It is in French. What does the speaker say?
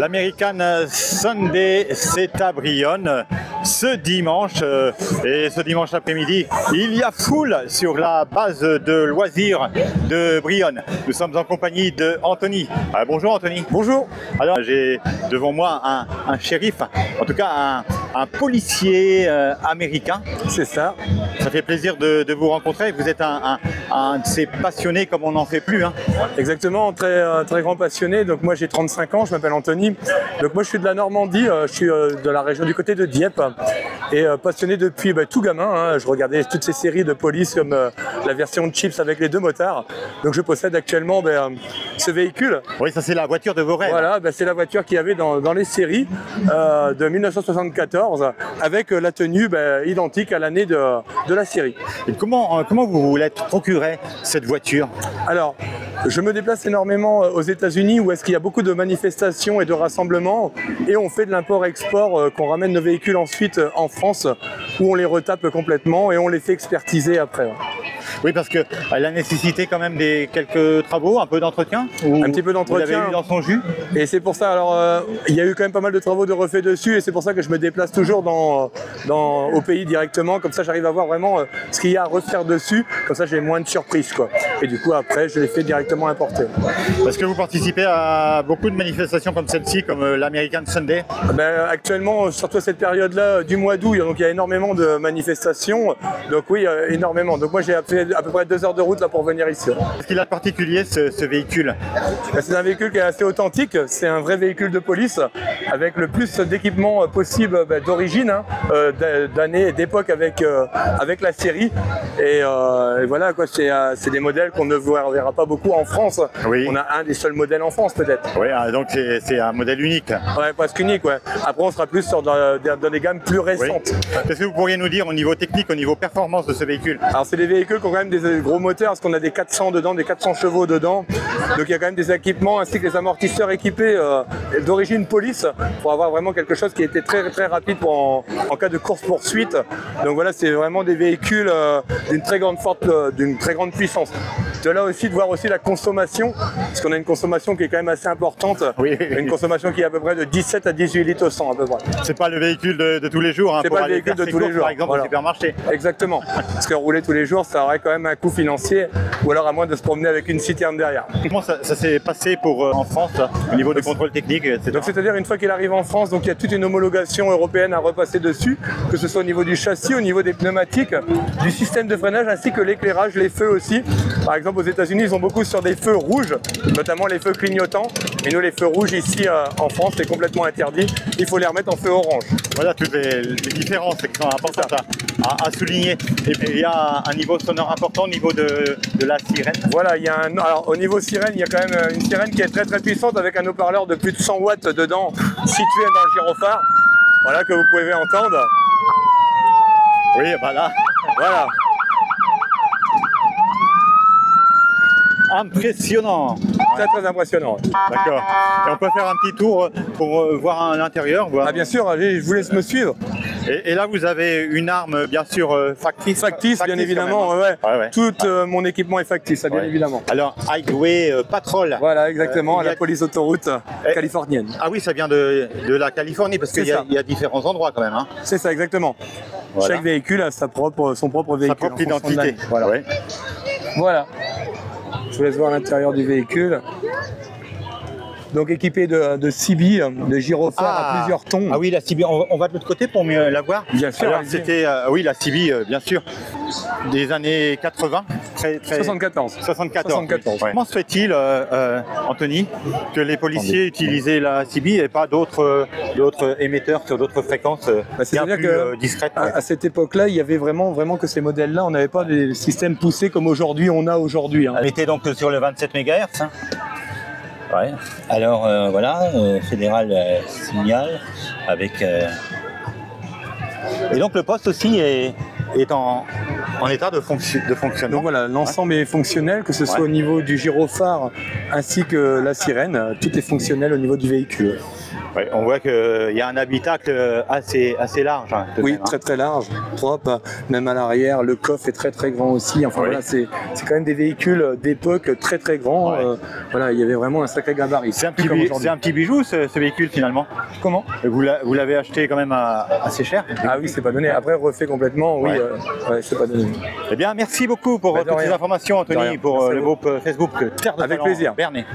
L'American Sunday, c'est à Brionne ce dimanche. Et ce dimanche après-midi, il y a foule sur la base de loisirs de Brionne. Nous sommes en compagnie de Anthony. Bonjour Anthony. Bonjour. Alors j'ai devant moi un shérif, en tout cas un policier américain. C'est ça. Ça fait plaisir de vous rencontrer. Vous êtes un de ces passionnés comme on n'en fait plus. Hein. Exactement, très grand passionné. Donc moi j'ai 35 ans, je m'appelle Anthony. Donc moi je suis de la Normandie, je suis de la région du côté de Dieppe. Et passionné depuis tout gamin. Hein. Je regardais toutes ces séries de police comme la version de Chips avec les deux motards. Donc je possède actuellement ce véhicule. Oui, ça c'est la voiture de vos rêves. Voilà, c'est la voiture qu'il y avait dans les séries de 1974 avec la tenue identique à l'année de la série. Et comment vous vous l'êtes procuré cette voiture? Alors, je me déplace énormément aux États-Unis où est-ce qu'il y a beaucoup de manifestations et de rassemblements et on fait de l'import-export qu'on ramène nos véhicules ensuite en France où on les retape complètement et on les fait expertiser après. Oui, parce qu'elle a nécessité quand même quelques travaux, un peu d'entretien. Un petit peu d'entretien. Vous l'avez eu dans son jus. Et c'est pour ça, alors il y a eu quand même pas mal de travaux de refait dessus et c'est pour ça que je me déplace toujours au pays directement. Comme ça, j'arrive à voir vraiment ce qu'il y a à refaire dessus. Comme ça, j'ai moins de surprises, quoi. Et du coup, après, je les fais directement importer. Est-ce que vous participez à beaucoup de manifestations comme celle-ci, comme l'American Sunday? Actuellement, surtout à cette période-là du mois d'août, donc il y a énormément de manifestations. Donc oui, énormément. Donc moi, j'ai fait à peu près 2 heures de route là pour venir ici. Qu'est-ce qu'il a de particulier ce véhicule? C'est un véhicule qui est assez authentique. C'est un vrai véhicule de police avec le plus d'équipements possible d'origine, d'année et d'époque avec la série. Et voilà, quoi. C'est des modèles qu'on ne verra pas beaucoup en France. Oui. On a un des seuls modèles en France peut-être. Oui, donc c'est un modèle unique. Ouais, presque unique. Ouais. Après, on sera plus dans des gammes plus récentes. Oui. Qu'est-ce que vous pourriez nous dire au niveau technique, au niveau performance de ce véhicule? Alors, c'est des véhicules qui ont quand même des gros moteurs, parce qu'on a des 400 dedans, des 400 chevaux dedans. Donc, il y a quand même des équipements ainsi que des amortisseurs équipés d'origine police pour avoir vraiment quelque chose qui était très très rapide en cas de course-poursuite. Donc voilà, c'est vraiment des véhicules d'une très grande puissance. De là aussi de voir aussi la consommation, parce qu'on a une consommation qui est quand même assez importante. Oui. Une consommation qui est à peu près de 17 à 18 litres au 100 à peu près. C'est pas le véhicule de tous les jours. Hein, c'est pas le véhicule de tous les jours. Par exemple, au supermarché. Exactement. Parce que rouler tous les jours, ça aurait quand même un coût financier, ou alors à moins de se promener avec une citerne derrière. Comment ça s'est passé en France au niveau du contrôle technique, etc. Donc c'est-à-dire une fois qu'il arrive en France, donc il y a toute une homologation européenne à repasser dessus, que ce soit au niveau du châssis, au niveau des pneumatiques, du système de freinage ainsi que l'éclairage, les feux aussi. Par exemple aux États-Unis, ils ont beaucoup sur des feux rouges, notamment les feux clignotants. Et nous, les feux rouges ici en France, c'est complètement interdit. Il faut les remettre en feu orange. Voilà toutes les différences qui sont importantes à souligner. Et puis il y a un niveau sonore important au niveau de la sirène. Voilà, alors au niveau sirène, il y a quand même une sirène qui est très très puissante avec un haut-parleur de plus de 100 watts dedans, situé dans le gyrophare. Voilà, que vous pouvez entendre. Oui, là. Voilà. Impressionnant. Très très impressionnant. D'accord. Et on peut faire un petit tour pour voir à l'intérieur. Ah bien sûr, allez, je vous laisse me suivre. Et là vous avez une arme bien sûr factice. Factice bien évidemment, ouais. Tout mon équipement est factice, bien évidemment. Alors Highway Patrol. Voilà exactement, la police autoroute californienne. Ah oui, ça vient de la Californie parce qu'il y a différents endroits quand même. Hein. C'est ça exactement. Voilà. Chaque véhicule a son propre véhicule. Sa propre identité. Voilà. Ouais. Voilà. Je vous laisse voir l'intérieur du véhicule. Donc équipé de CB, de gyrophare à plusieurs tons. Ah oui, la CB, on va de l'autre côté pour mieux la voir. Bien sûr. C'était, oui, la CB, bien sûr, des années 80. 74. Oui. Comment se fait-il, Anthony, que les policiers utilisaient la CB et pas d'autres émetteurs sur d'autres fréquences c'est-à-dire que discrètes? À cette époque-là, il y avait vraiment que ces modèles-là, on n'avait pas des systèmes poussés comme aujourd'hui on a aujourd'hui. Hein. Elle était donc sur le 27 MHz. Hein. Ouais. Alors voilà, fédéral signal avec. Et donc le poste aussi est en état de fonctionnement. Donc voilà, l'ensemble est fonctionnel, que ce soit au niveau du gyrophare ainsi que la sirène, tout est fonctionnel au niveau du véhicule. Ouais, on voit qu'il y a un habitacle assez large. Hein, oui, même, très très large, propre, même à l'arrière. Le coffre est très très grand aussi. Enfin voilà, c'est quand même des véhicules d'époque très très grands. Ouais. Voilà, il y avait vraiment un sacré gabarit. C'est un petit bijou ce véhicule finalement. Comment? Vous l'avez acheté quand même assez cher. Ah oui, c'est pas donné. Après, refait complètement, oui, ouais. c'est pas donné. Eh bien, merci beaucoup pour toutes ces informations, Anthony, pour le groupe Facebook Terre de Avec Talent plaisir. Bernay.